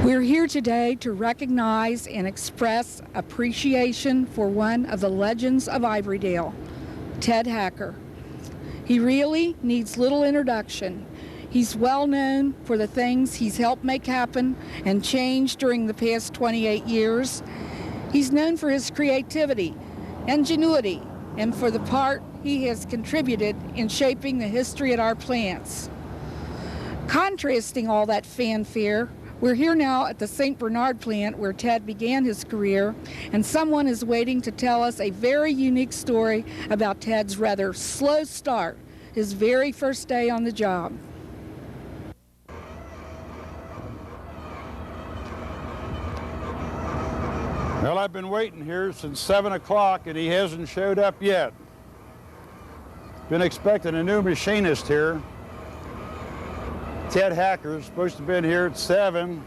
We're here today to recognize and express appreciation for one of the legends of Ivorydale, Ted Hacker. He really needs little introduction. He's well known for the things he's helped make happen and change during the past 28 years. He's known for his creativity, ingenuity, and for the part he has contributed in shaping the history at our plants. Contrasting all that fanfare, we're here now at the St. Bernard plant where Ted began his career, and someone is waiting to tell us a very unique story about Ted's rather slow start, his very first day on the job. Well, I've been waiting here since 7 o'clock and he hasn't showed up yet. Been expecting a new machinist here. Ted Hacker's supposed to have been here at 7.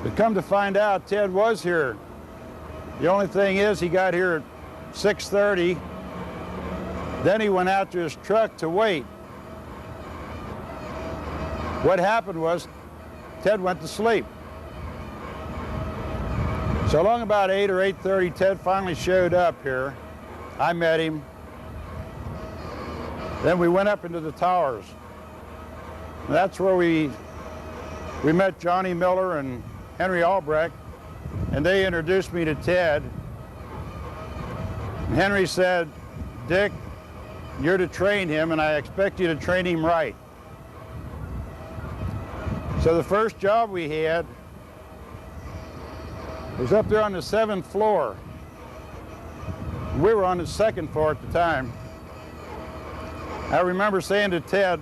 But come to find out, Ted was here. The only thing is he got here at 6:30. Then he went out to his truck to wait. What happened was Ted went to sleep. So along about 8 or 8:30, Ted finally showed up here. I met him. Then we went up into the towers. That's where we met Johnny Miller and Henry Albrecht, and they introduced me to Ted. And Henry said, "Dick, you're to train him, and I expect you to train him right." So the first job we had was up there on the 7th floor. We were on the 2nd floor at the time. I remember saying to Ted,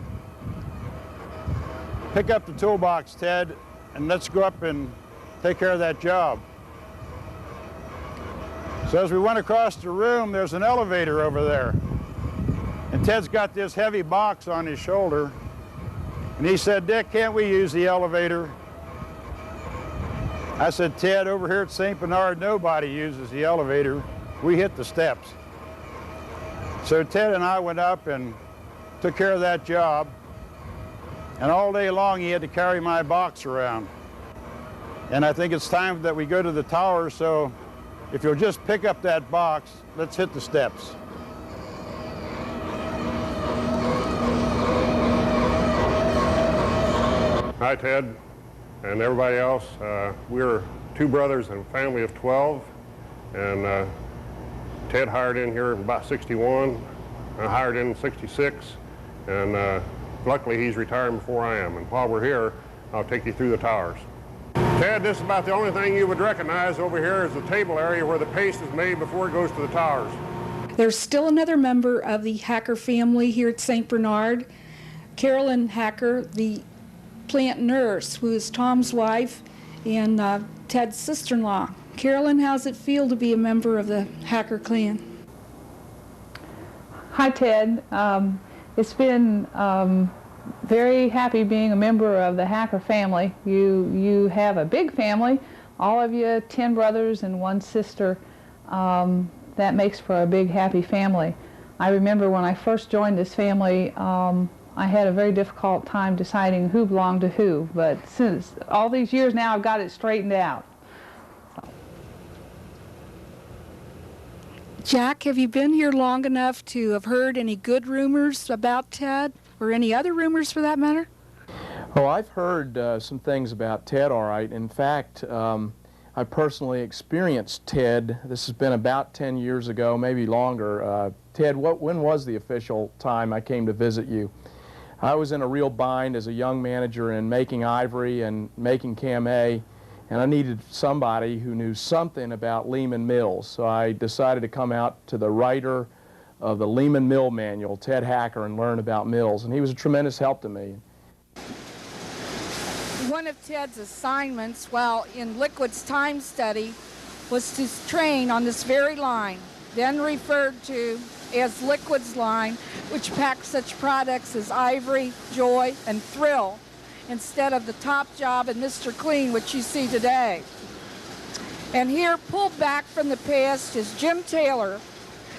"Pick up the toolbox, Ted, and let's go up and take care of that job." So as we went across the room, there's an elevator over there. And Ted's got this heavy box on his shoulder. And he said, "Dick, can't we use the elevator?" I said, "Ted, over here at St. Bernard, nobody uses the elevator. We hit the steps." So Ted and I went up and took care of that job. And all day long, he had to carry my box around. And I think it's time that we go to the tower, so if you'll just pick up that box, let's hit the steps. Hi, Ted, and everybody else. We're 2 brothers and a family of 12, and Ted hired in here in about 61. I hired in 66, and luckily, he's retiring before I am, and while we're here, I'll take you through the towers. Ted, this is about the only thing you would recognize over here is the table area where the paste is made before it goes to the towers. There's still another member of the Hacker family here at St. Bernard, Carolyn Hacker, the plant nurse, who is Tom's wife and Ted's sister-in-law. Carolyn, how's it feel to be a member of the Hacker clan? Hi, Ted. It's been very happy being a member of the Hacker family. You have a big family, all of you 10 brothers and 1 sister. That makes for a big happy family. I remember when I first joined this family, I had a very difficult time deciding who belonged to who, but since all these years now I've got it straightened out. Jack, have you been here long enough to have heard any good rumors about Ted, or any other rumors for that matter? Oh, I've heard some things about Ted, all right. In fact, I personally experienced Ted. This has been about 10 years ago, maybe longer. Ted, when was the official time I came to visit you? I was in a real bind as a young manager in making ivory and making Cam-A, and I needed somebody who knew something about Lehman Mills. So I decided to come out to the writer of the Lehman Mill Manual, Ted Hacker, and learn about mills. And he was a tremendous help to me. One of Ted's assignments while in Liquid's time study was to train on this very line, then referred to as Liquid's line, which packs such products as Ivory, Joy, and Thrill, instead of the Top Job and Mr. Clean, which you see today. And here, pulled back from the past, is Jim Taylor,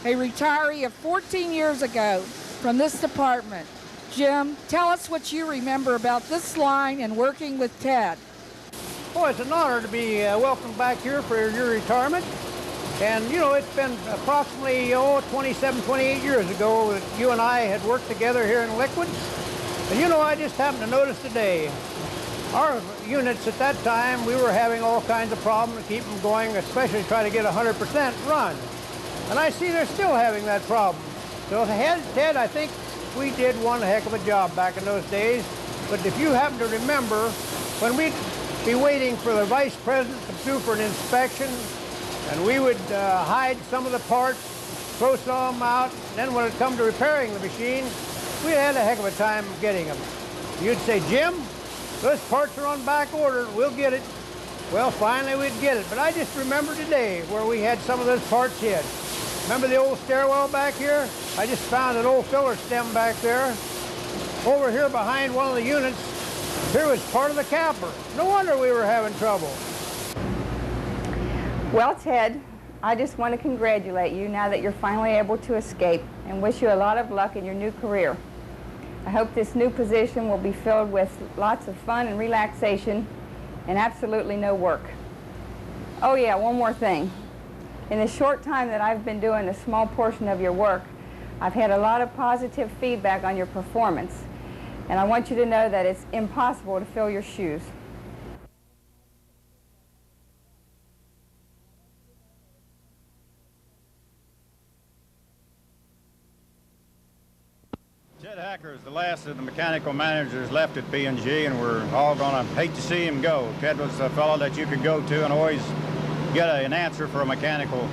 a retiree of 14 years ago from this department. Jim, tell us what you remember about this line and working with Ted. Boy, it's an honor to be welcomed back here for your retirement. And, you know, it's been approximately, 27, 28 years ago that you and I had worked together here in Liquid. And, you know, I just happened to notice today, our units at that time, we were having all kinds of problems to keep them going, especially trying to get 100% run. And I see they're still having that problem. So, Ted, I think we did one heck of a job back in those days. But if you happen to remember, when we'd be waiting for the vice president to do for an inspection, and we would hide some of the parts, throw some of them out, and then when it come to repairing the machine, we had a heck of a time getting them. You'd say, Jim, those parts are on back order, we'll get it. Well, finally we'd get it. But I just remember today where we had some of those parts hid. Remember the old stairwell back here? I just found an old filler stem back there. Over here behind one of the units, here was part of the capper. No wonder we were having trouble. Well, Ted, I just want to congratulate you now that you're finally able to escape and wish you a lot of luck in your new career. I hope this new position will be filled with lots of fun and relaxation and absolutely no work. Oh yeah, one more thing. In the short time that I've been doing a small portion of your work, I've had a lot of positive feedback on your performance. And I want you to know that it's impossible to fill your shoes. Ted Hacker is the last of the mechanical managers left at P&G, and we're all going to hate to see him go. Ted was a fellow that you could go to and always get an answer for a mechanical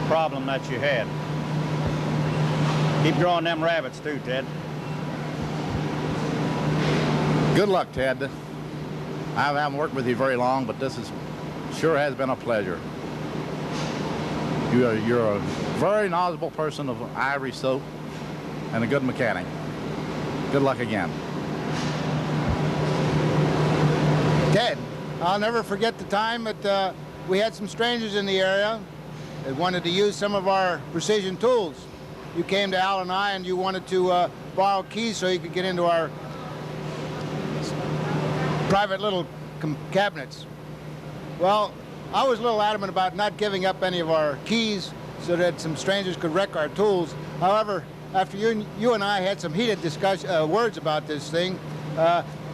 problem that you had. Keep growing them rabbits too, Ted. Good luck, Ted. I haven't worked with you very long, but this sure has been a pleasure. You're a very knowledgeable person of Ivory soap and a good mechanic. Good luck again. Ted, I'll never forget the time that we had some strangers in the area that wanted to use some of our precision tools. You came to Al and I and you wanted to borrow keys so you could get into our private little cabinets. Well, I was a little adamant about not giving up any of our keys so that some strangers could wreck our tools. However, after you and I had some heated words about this thing,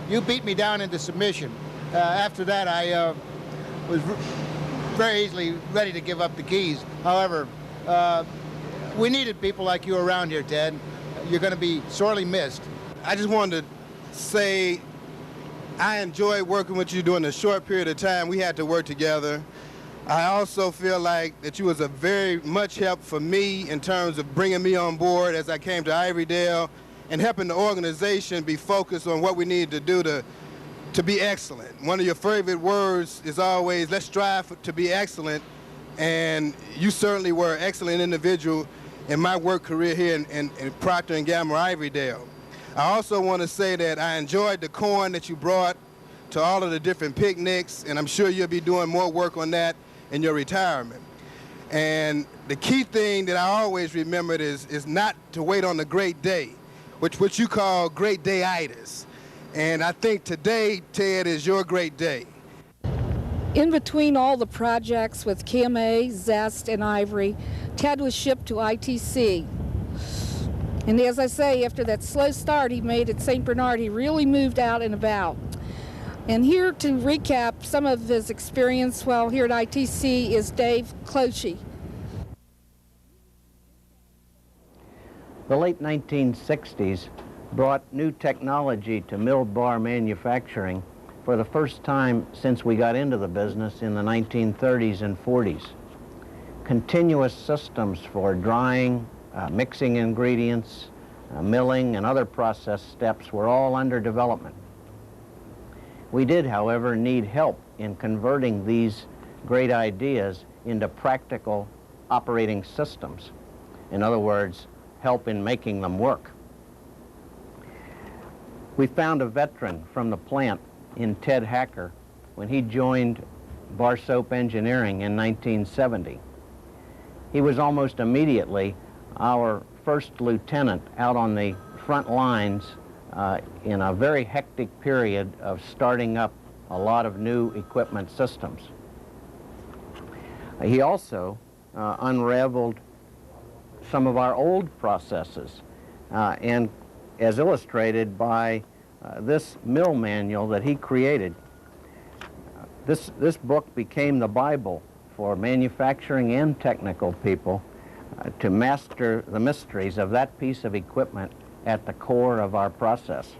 you beat me down into submission. After that, I was very easily ready to give up the keys. However, we needed people like you around here, Ted. You're going to be sorely missed. I just wanted to say I enjoyed working with you during the short period of time we had to work together. I also feel like that you was a very much help for me in terms of bringing me on board as I came to Ivorydale and helping the organization be focused on what we need to do to be excellent. One of your favorite words is always, let's strive to be excellent, and you certainly were an excellent individual in my work career here in Procter & Gamble Ivorydale. I also want to say that I enjoyed the corn that you brought to all of the different picnics, and I'm sure you'll be doing more work on that in your retirement. And the key thing that I always remembered is not to wait on the great day, which you call great day-itis. And I think today, Ted, is your great day. In between all the projects with KMA, Zest, and Ivory, Ted was shipped to ITC. And as I say, after that slow start he made at St. Bernard, he really moved out and about. And here to recap some of his experience while here at ITC is Dave Clochey. The late 1960s brought new technology to milled bar manufacturing for the first time since we got into the business in the 1930s and 40s. Continuous systems for drying, mixing ingredients, milling, and other process steps were all under development. We did, however, need help in converting these great ideas into practical operating systems. In other words, help in making them work. We found a veteran from the plant in Ted Hacker when he joined Bar Soap Engineering in 1970. He was almost immediately our first lieutenant out on the front lines in a very hectic period of starting up a lot of new equipment systems. He also unraveled some of our old processes, and as illustrated by this mill manual that he created. This book became the Bible for manufacturing and technical people to master the mysteries of that piece of equipment at the core of our process.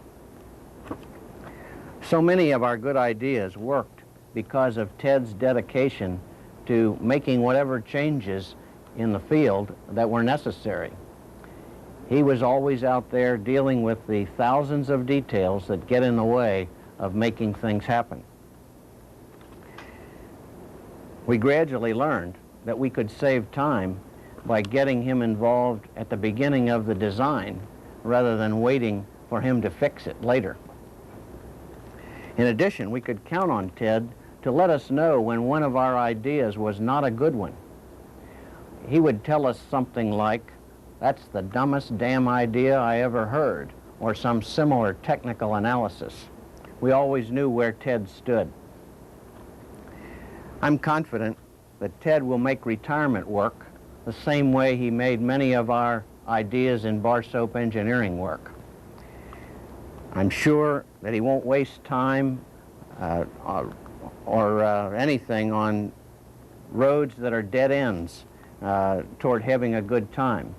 So many of our good ideas worked because of Ted's dedication to making whatever changes in the field that were necessary. He was always out there dealing with the thousands of details that get in the way of making things happen. We gradually learned that we could save time by getting him involved at the beginning of the design rather than waiting for him to fix it later. In addition, we could count on Ted to let us know when one of our ideas was not a good one. He would tell us something like, "That's the dumbest damn idea I ever heard," or some similar technical analysis. We always knew where Ted stood. I'm confident that Ted will make retirement work the same way he made many of our ideas in bar soap engineering work. I'm sure that he won't waste time or anything on roads that are dead ends toward having a good time.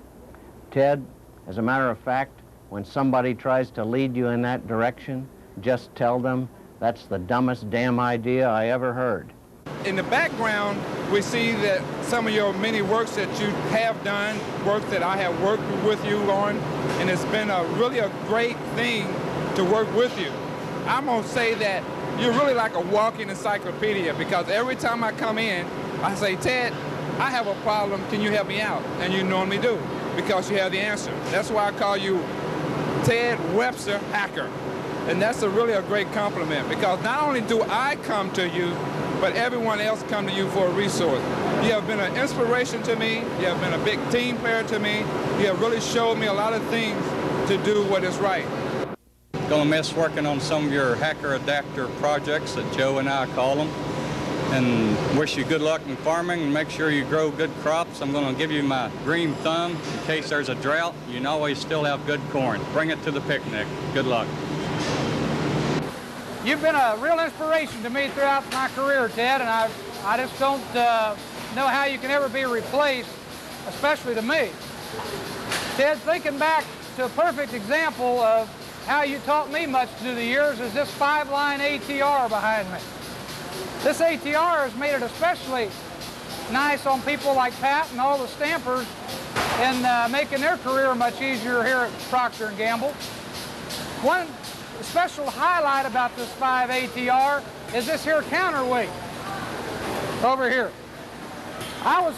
Ted, as a matter of fact, when somebody tries to lead you in that direction, just tell them, "That's the dumbest damn idea I ever heard." In the background, we see that some of your many works that you have done, work that I have worked with you on, and it's been really a great thing to work with you. I'm going to say that you're really like a walking encyclopedia, because every time I come in, I say, "Ted, I have a problem, can you help me out?" And you normally do, because you have the answer. That's why I call you Ted Webster Hacker. And that's really a great compliment, because not only do I come to you, but everyone else come to you for a resource. You have been an inspiration to me. You have been a big team player to me. You have really showed me a lot of things to do what is right. Gonna miss working on some of your hacker adapter projects that Joe and I call them. And wish you good luck in farming and make sure you grow good crops. I'm gonna give you my green thumb in case there's a drought. You can always still have good corn. Bring it to the picnic. Good luck. You've been a real inspiration to me throughout my career, Ted, and I just don't know how you can ever be replaced, especially to me. Ted, thinking back to a perfect example of how you taught me much through the years is this 5-line ATR behind me. This ATR has made it especially nice on people like Pat and all the stampers in making their career much easier here at Procter & Gamble. One special highlight about this 5 ATR is this here counterweight over here. I was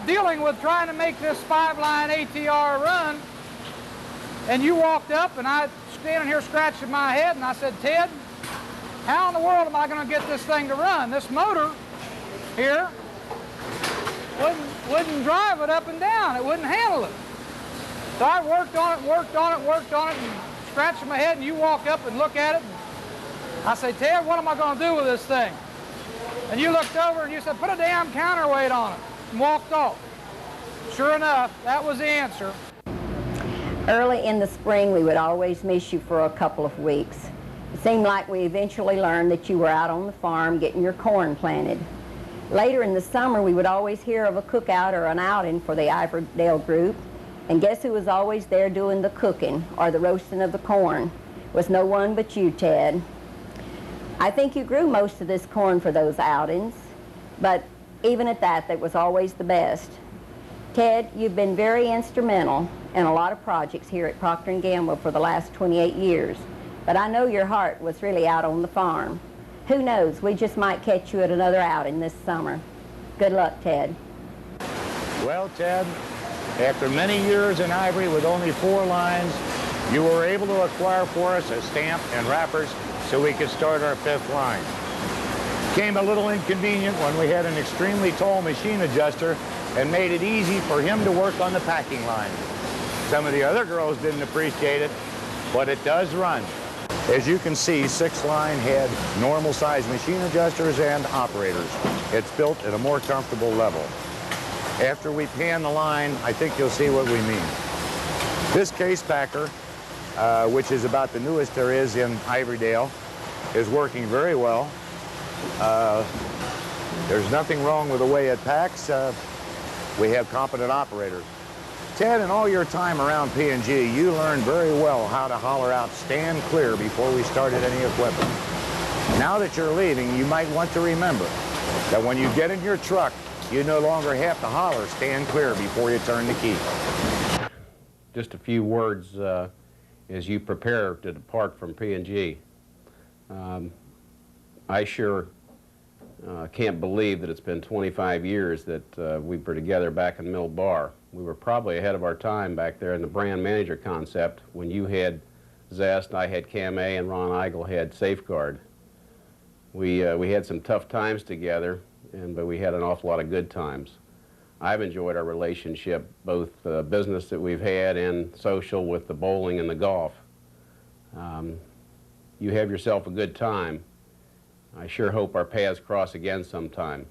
dealing with trying to make this 5-line ATR run, and you walked up, and I standing here scratching my head, and I said, "Ted, how in the world am I going to get this thing to run? This motor here wouldn't drive it up and down. It wouldn't handle it." So I worked on it, and scratching my head, and you walk up and look at it, and I say, "Ted, what am I going to do with this thing?" And you looked over and you said, "Put a damn counterweight on it," and walked off. Sure enough, that was the answer. Early in the spring, we would always miss you for a couple of weeks. It seemed like we eventually learned that you were out on the farm getting your corn planted. Later in the summer, we would always hear of a cookout or an outing for the Ivorydale group. And guess who was always there doing the cooking or the roasting of the corn? It was no one but you, Ted. I think you grew most of this corn for those outings, but even at that, that was always the best. Ted, you've been very instrumental in a lot of projects here at Procter & Gamble for the last 28 years, but I know your heart was really out on the farm. Who knows, we just might catch you at another outing this summer. Good luck, Ted. Well, Ted, after many years in Ivory with only 4 lines, you were able to acquire for us a stamp and wrappers so we could start our 5th line. Became a little inconvenient when we had an extremely tall machine adjuster and made it easy for him to work on the packing line. Some of the other girls didn't appreciate it, but it does run. As you can see, 6-line had normal size machine adjusters and operators. It's built at a more comfortable level. After we pan the line, I think you'll see what we mean. This case packer, which is about the newest there is in Ivorydale, is working very well. There's nothing wrong with the way it packs. We have competent operators. Ted, in all your time around P&G, you learned very well how to holler out, "Stand clear," before we started any equipment. Now that you're leaving, you might want to remember that when you get in your truck, you no longer have to holler, "Stand clear," before you turn the key. Just a few words as you prepare to depart from P&G. I sure can't believe that it's been 25 years that we were together back in Mill Bar. We were probably ahead of our time back there in the brand manager concept when you had Zest, I had Cam A, and Ron Eigel had Safeguard. We had some tough times together, but we had an awful lot of good times. I've enjoyed our relationship, both business that we've had and social with the bowling and the golf. You have yourself a good time. I sure hope our paths cross again sometime.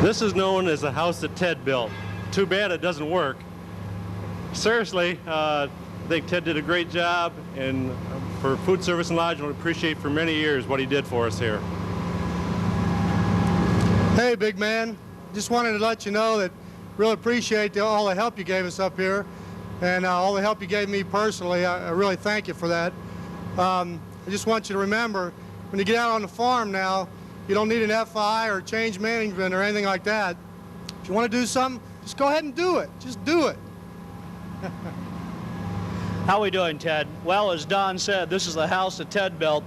This is known as the house that Ted built. Too bad it doesn't work. Seriously, I think Ted did a great job, and for food service and lodging, I appreciate for many years what he did for us here. Hey, big man. Just wanted to let you know that really appreciate all the help you gave us up here, and all the help you gave me personally. I really thank you for that. I just want you to remember, when you get out on the farm now, you don't need an FI or change management or anything like that. If you want to do something, just go ahead and do it. Just do it. How are we doing, Ted? Well, as Don said, this is the house that Ted built,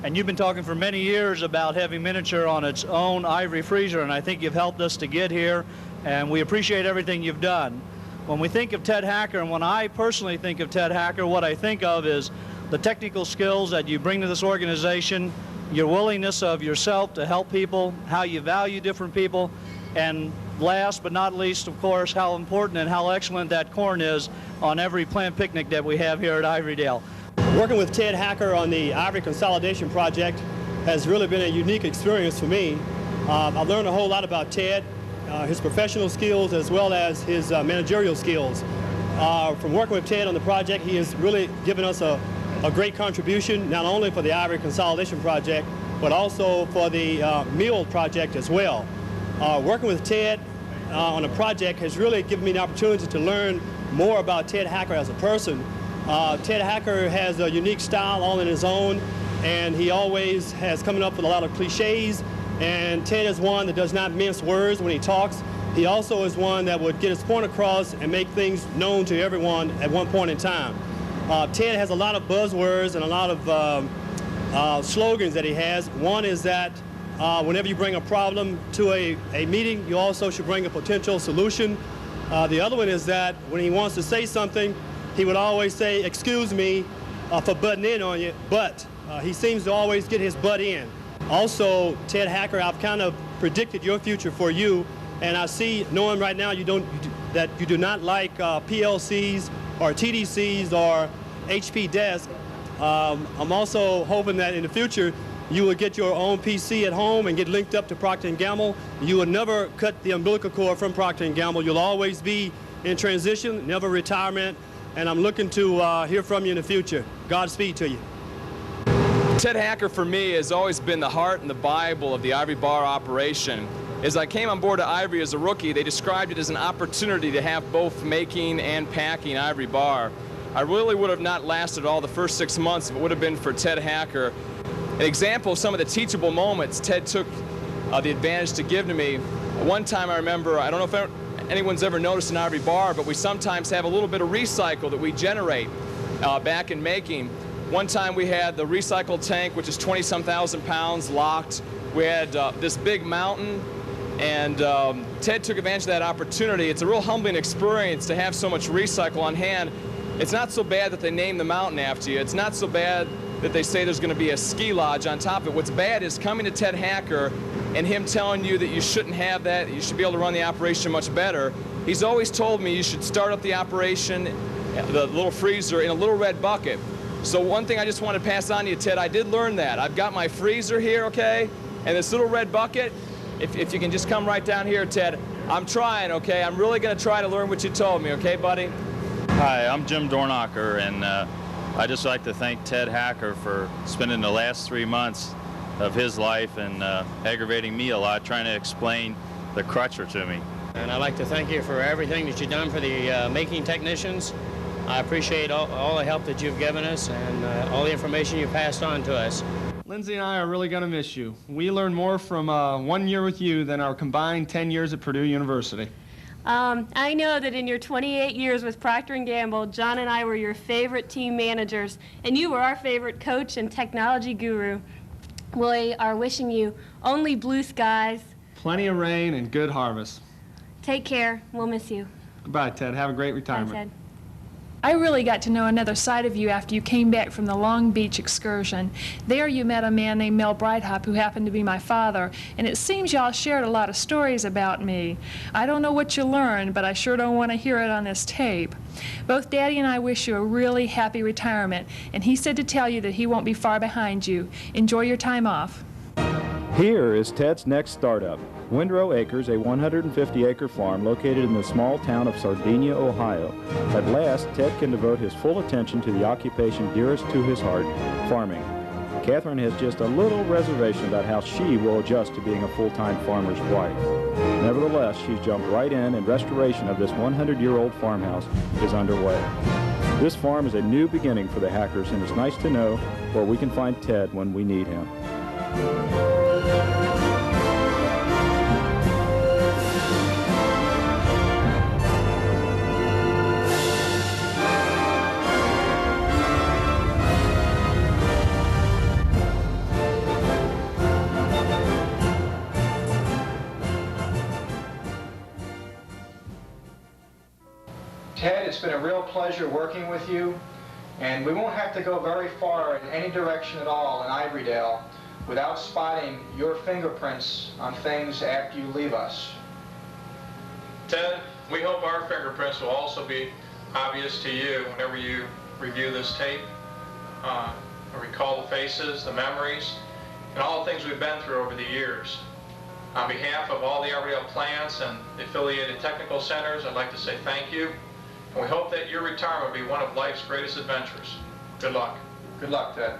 and you've been talking for many years about having miniature on its own ivory freezer, and I think you've helped us to get here, and we appreciate everything you've done. When we think of Ted Hacker, and when I personally think of Ted Hacker, what I think of is the technical skills that you bring to this organization, your willingness of yourself to help people, how you value different people, and last but not least, of course, how important and how excellent that corn is on every plant picnic that we have here at Ivorydale. Working with Ted Hacker on the Ivory Consolidation Project has really been a unique experience for me. I've learned a whole lot about Ted, his professional skills as well as his managerial skills. From working with Ted on the project, he has really given us a great contribution, not only for the Ivory Consolidation Project, but also for the meal project as well. Working with Ted on a project has really given me the opportunity to learn more about Ted Hacker as a person. Ted Hacker has a unique style all in his own, and he always has coming up with a lot of cliches, and Ted is one that does not mince words when he talks. He also is one that would get his point across and make things known to everyone at one point in time. Ted has a lot of buzzwords and a lot of slogans that he has. One is that whenever you bring a problem to a meeting, you also should bring a potential solution. The other one is that when he wants to say something, he would always say, "Excuse me for butting in on you," but he seems to always get his butt in. Also, Ted Hacker, I've kind of predicted your future for you, and I see, knowing right now that you do not like PLCs or TDCs or HP desk, I'm also hoping that in the future you will get your own PC at home and get linked up to Procter & Gamble. You will never cut the umbilical cord from Procter & Gamble. You'll always be in transition, never retirement, and I'm looking to hear from you in the future. Godspeed to you. Ted Hacker, for me, has always been the heart and the Bible of the Ivory Bar operation. As I came on board to Ivory as a rookie, they described it as an opportunity to have both making and packing Ivory Bar. I really would have not lasted all the first 6 months if it would have been for Ted Hacker. An example of some of the teachable moments Ted took the advantage to give to me. One time I remember, I don't know if anyone's ever noticed in Ivory Bar, but we sometimes have a little bit of recycle that we generate back in making. One time we had the recycle tank, which is 20-some thousand pounds, locked. We had this big mountain, and Ted took advantage of that opportunity. It's a real humbling experience to have so much recycle on hand. It's not so bad that they name the mountain after you. It's not so bad that they say there's going to be a ski lodge on top of it. What's bad is coming to Ted Hacker and him telling you that you shouldn't have that, you should be able to run the operation much better. He's always told me you should start up the operation, the little freezer, in a little red bucket. So one thing I just want to pass on to you, Ted, I did learn that. I've got my freezer here, okay? And this little red bucket, if you can just come right down here, Ted. I'm trying, okay? I'm really going to try to learn what you told me, okay, buddy? Hi, I'm Jim Dornacher, and I'd just like to thank Ted Hacker for spending the last 3 months of his life and aggravating me a lot trying to explain the crutcher to me. And I'd like to thank you for everything that you've done for the making technicians. I appreciate all the help that you've given us and all the information you passed on to us. Lindsay and I are really going to miss you. We learned more from 1 year with you than our combined 10 years at Purdue University. I know that in your 28 years with Procter & Gamble, John and I were your favorite team managers, and you were our favorite coach and technology guru. We are wishing you only blue skies. Plenty of rain and good harvest. Take care. We'll miss you. Goodbye, Ted. Have a great retirement. Bye, Ted. I really got to know another side of you after you came back from the Long Beach excursion. There you met a man named Mel Breithaupt who happened to be my father, and it seems y'all shared a lot of stories about me. I don't know what you learned, but I sure don't want to hear it on this tape. Both Daddy and I wish you a really happy retirement, and he said to tell you that he won't be far behind you. Enjoy your time off. Here is Ted's next startup. Windrow Acres, a 150-acre farm located in the small town of Sardinia, Ohio. At last, Ted can devote his full attention to the occupation dearest to his heart, farming. Catherine has just a little reservation about how she will adjust to being a full-time farmer's wife. Nevertheless, she's jumped right in, and restoration of this 100-year-old farmhouse is underway. This farm is a new beginning for the Hackers, and it's nice to know where we can find Ted when we need him. Ted, it's been a real pleasure working with you, and we won't have to go very far in any direction at all in Ivorydale without spotting your fingerprints on things after you leave us. Ted, we hope our fingerprints will also be obvious to you whenever you review this tape, recall the faces, the memories, and all the things we've been through over the years. On behalf of all the Ivorydale plants and the affiliated technical centers, I'd like to say thank you. And we hope that your retirement will be one of life's greatest adventures. Good luck. Good luck, Ted.